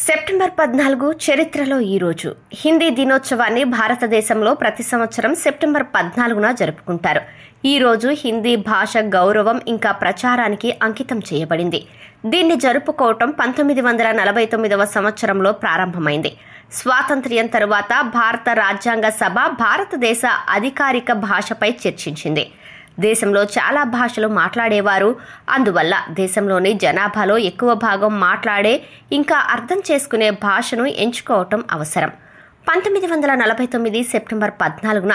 September 14 చరిత్రలో ఈ రోజు. హిందీ దినోత్సవాన్ని భారతదేశంలో ప్రతి సంవత్సరం సెప్టెంబర్ 14న జరుపుకుంటారు. ఈ రోజు హిందీ భాష గౌరవం ఇంకా ప్రచారానికి అంకితం చేయబడింది. దీన్ని జరుపుకోవటం 1949వ సంవత్సరంలో ప్రారంభమైంది. స్వాతంత్ర్యం తరువాత భారత రాజ్యాంగ సభ భారతదేశ అధికారిక భాషపై చర్చించింది. దేశంలో చాలా భాషలు మాట్లాడేవారు. అందువల్ల దేశంలోని జనాభాలో ఎక్కువ భాగం మాట్లాడే ఇంకా అర్థం చేసుకునే భాషను ఎంచుకోవటం అవసరం. 1949 సెప్టెంబర్ 14న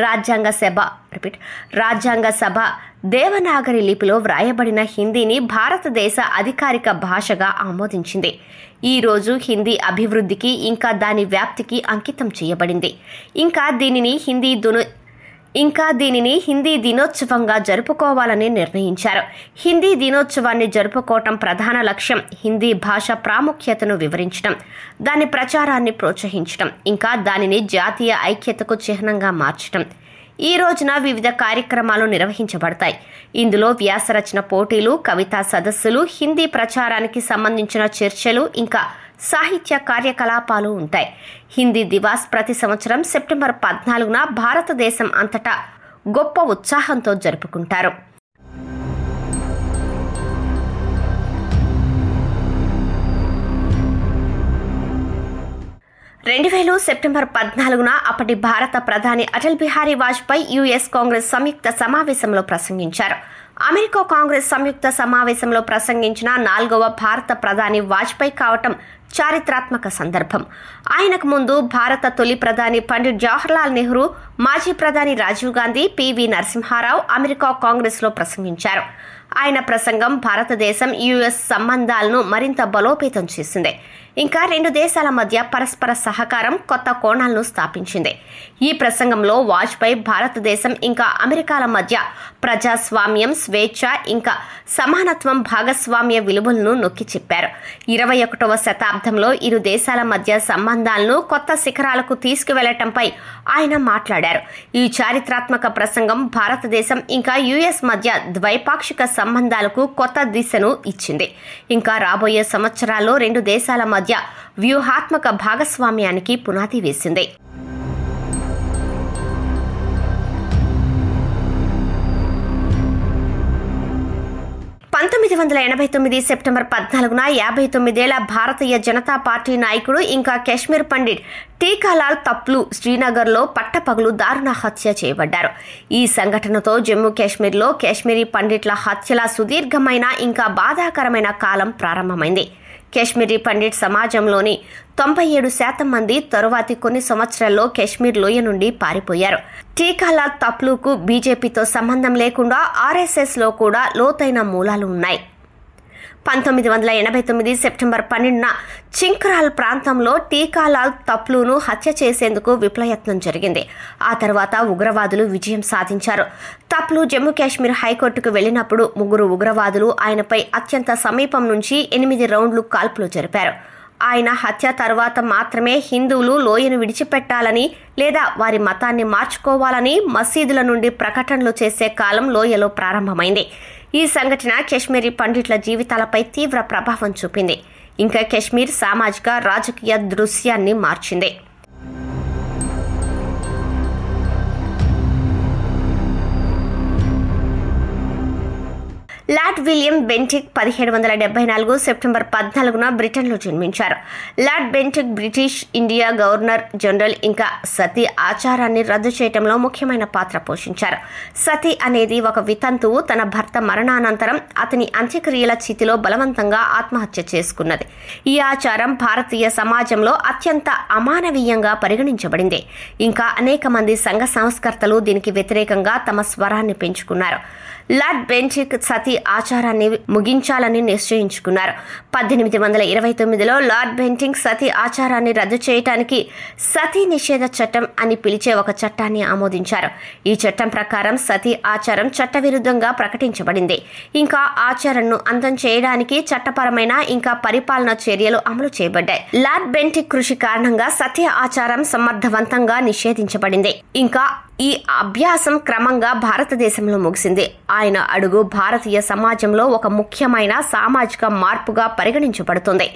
రాజ్యాంగ సభ దేవనాగరి లిపిలో వ్రాయబడిన హిందీని భారతదేశ అధికారిక భాషగా ఆమోదించింది. ఈ రోజు హిందీ అభివృద్ధికి ఇంకా దాని వ్యాప్తికి అంకితం చేయబడింది. ఇంకా దీనిని హిందీ దినోత్సవంగా జరుపుకోవాలని నిర్ణయించారు. హిందీ దినోత్సవాన్ని జరుపుకోవటం ప్రధాన లక్ష్యం హిందీ భాష ప్రాముఖ్యతను వివరించడం, దాని ప్రచారాన్ని ప్రోత్సహించడం, ఇంకా దానిని జాతీయ ఐక్యతకు చిహ్నంగా మార్చడం. ఈ రోజున వివిధ కార్యక్రమాలు నిర్వహించబడతాయి. ఇందులో వ్యాసరచన పోటీలు, కవితా సదస్సులు, హిందీ ప్రచారానికి సంబంధించిన చర్చలు, ఇంకా సాహిత్య కార్యకలాపాలు ఉంటాయి. హిందీ దివాస్ ప్రతి సంవత్సరం సెప్టెంబర్ 14న భారతదేశం అంతటా గొప్ప ఉత్సాహంతో జరుపుకుంటారు. 2000 సెప్టెంబర్ 14న అప్పటి భారత ప్రధాని అటల్ బిహారీ వాజ్పేయి యుఎస్ కాంగ్రెస్ సంయుక్త సమావేశంలో ప్రసంగించారు. అమెరికా కాంగ్రెస్ సంయుక్త సమావేశంలో ప్రసంగించిన 4వ భారత ప్రధాని వాజ్పేయి కావటం చారిత్రాత్మక సందర్భం. ఆయనకు ముందు భారత తొలి ప్రధాని పండిట్ జవహర్లాల్ నెహ్రూ, మాజీ ప్రధాని రాజీవ్ గాంధీ, పివి నరసింహారావు అమెరికా కాంగ్రెస్లో ప్రసంగించారు. ఆయన ప్రసంగం భారతదేశం యుఎస్ సంబంధాలను మరింత బలోపేతం చేసింది. ఇంకా రెండు దేశాల మధ్య పరస్పర సహకారం కొత్త కోణాలను స్థాపించింది. ఈ ప్రసంగంలో వాజ్పేయి భారతదేశం ఇంకా అమెరికాల మధ్య ప్రజాస్వామ్యం, స్వేచ్ఛ, ఇంకా సమానత్వం, భాగస్వామ్య విలువలను నొక్కి చెప్పారు. 21వ శతాబ్దంలో ఇరు దేశాల మధ్య సంబంధాలను కొత్త శిఖరాలకు తీసుకువెళ్లటంపై ఆయన మాట్లాడారు. ఈ చారిత్రాత్మక ప్రసంగం భారతదేశం ఇంకా యుఎస్ మధ్య ద్వైపాక్షిక సంబంధాలకు కొత్త దిశను ఇచ్చింది. ఇంకా రాబోయే సంవత్సరాల్లో రెండు దేశాల మధ్య వ్యూహాత్మక భాగస్వామ్యానికి పునాది వేసింది. 1989 సెప్టెంబర్ 14న 59 ఏళ్ల భారతీయ జనతా పార్టీ నాయకుడు ఇంకా కశ్మీర్ పండిట్ టీకాలాల్ తప్లూ శ్రీనగర్లో పట్టపగలు దారుణ హత్య చేయబడ్డారు. ఈ సంఘటనతో జమ్మూ కాశ్మీర్లో కాశ్మీరీ పండిట్ల హత్యల సుదీర్ఘమైన ఇంకా బాధాకరమైన కాలం ప్రారంభమైంది. కాశ్మీరీ పండిట్ సమాజంలోని 97% మంది తరువాతి కొన్ని సంవత్సరాల్లో కాశ్మీర్ లోయ నుండి పారిపోయారు. టీకాలాల్ తప్లూకు బీజేపీతో సంబంధం లేకుండా ఆర్ఎస్ఎస్లో కూడా లోతైన మూలాలు ఉన్నాయి. 1989 సెప్టెంబర్ 12న చింక్రాల్ ప్రాంతంలో టీకాలాల్ తప్లూను హత్య చేసేందుకు విప్లయత్నం జరిగింది. ఆ తర్వాత ఉగ్రవాదులు విజయం సాధించారు. తప్లూ జమ్మూ కాశ్మీర్ హైకోర్టుకు వెళ్లినప్పుడు 3 ఉగ్రవాదులు ఆయనపై అత్యంత సమీపం నుంచి 8 రౌండ్లు కాల్పులు జరిపారు. ఆయన హత్య తర్వాత మాత్రమే హిందువులు లోయను విడిచిపెట్టాలని లేదా వారి మతాన్ని మార్చుకోవాలని మసీదుల నుండి ప్రకటనలు చేసే కాలం లోయలో ప్రారంభమైంది. ఈ సంఘటన కాశ్మీరీ పండిట్ల జీవితాలపై తీవ్ర ప్రభావం చూపింది. ఇంకా కాశ్మీర్ సామాజిక, రాజకీయ దృశ్యాన్ని మార్చింది. లార్డ్ విలియం బెంటిక్ 1774 సెప్టెంబర్ 14న బ్రిటన్లో జన్మించారు. Lord Bentinck British India governor general ఇంకా సతీ ఆచారాన్ని రద్దు చేయడంలో ముఖ్యమైన పాత్ర పోషించారు. సతీ అనేది ఒక వితంతువు తన భర్త మరణానంతరం అతని అంత్యక్రియల చితిలో బలవంతంగా ఆత్మహత్య చేసుకున్నది. ఈ ఆచారం భారతీయ సమాజంలో అత్యంత అమానవీయంగా పరిగణించబడింది. ఇంకా అనేక మంది సంఘ సంస్కర్తలు దీనికి వ్యతిరేకంగా తమ స్వరాన్ని పెంచుకున్నారు. లార్డ్ బెంటిక్ సతీ ఆచారాన్ని ముగించాలని నిశ్చయించుకున్నారు. 1829లో లార్డ్ బెంటిక్ సతీ ఆచారాన్ని రద్దు చేయడానికి సతీ నిషేధ చట్టం అని పిలిచే ఒక చట్టాన్ని ఆమోదించారు. ఈ చట్టం ప్రకారం సతీ ఆచారం చట్టవిరుద్ధంగా ప్రకటించబడింది. ఇంకా ఆచారణను అంతం చేయడానికి చట్టపరమైన ఇంకా పరిపాలన చర్యలు అమలు చేయబడ్డాయి. లార్డ్ బెంటిక్ కృషి కారణంగా సతీ ఆచారం సమర్థవంతంగా నిషేధించబడింది. ఇంకా ఈ అభ్యాసం క్రమంగా భారతదేశంలో ముగిసింది. ఆయన అడుగు భారతీయ సమాజంలో ఒక ముఖ్యమైన సామాజిక మార్పుగా పరిగణించబడుతుంది.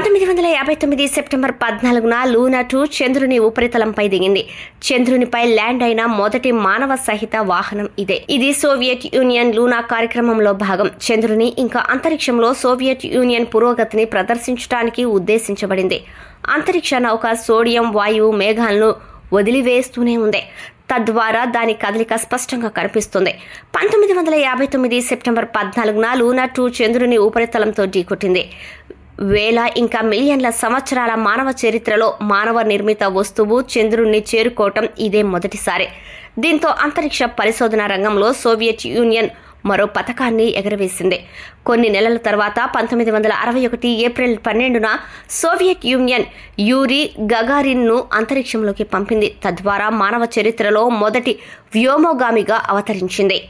1959 సెప్టెంబర్ 14న లూనా 2 చంద్రుని ఉపరితలంపై దిగింది. చంద్రునిపై ల్యాండ్ అయిన మొదటి మానవ సహిత వాహనం ఇదే. ఇది సోవియట్ యూనియన్ లూనా కార్యక్రమంలో భాగం. చంద్రుని ఇంకా అంతరిక్షంలో సోవియట్ యూనియన్ పురోగతిని ప్రదర్శించడానికి ఉద్దేశించబడింది. అంతరిక్ష నౌక సోడియం వాయువు మేఘాలను వదిలివేస్తూనే ఉంది. తద్వారా దాని కదలిక స్పష్టంగా కనిపిస్తుంది. 1959 సెప్టెంబర్ 14న లూనా 2 చంద్రుని ఉపరితలంతో ఢీకొట్టింది. వేల ఇంకా మిలియన్ల సంవత్సరాల మానవ చరిత్రలో మానవ నిర్మిత వస్తువు చంద్రుణ్ణి చేరుకోవటం ఇదే మొదటిసారి. దీంతో అంతరిక్ష పరిశోధన రంగంలో సోవియట్ యూనియన్ మరో పథకాన్ని ఎగరవేసింది. కొన్ని నెలల తర్వాత 1961 ఏప్రిల్ 12న సోవియట్ యూనియన్ యూరీ గగారిన్ను అంతరిక్షంలోకి పంపింది. తద్వారా మానవ చరిత్రలో మొదటి వ్యోమగామిగా అవతరించింది.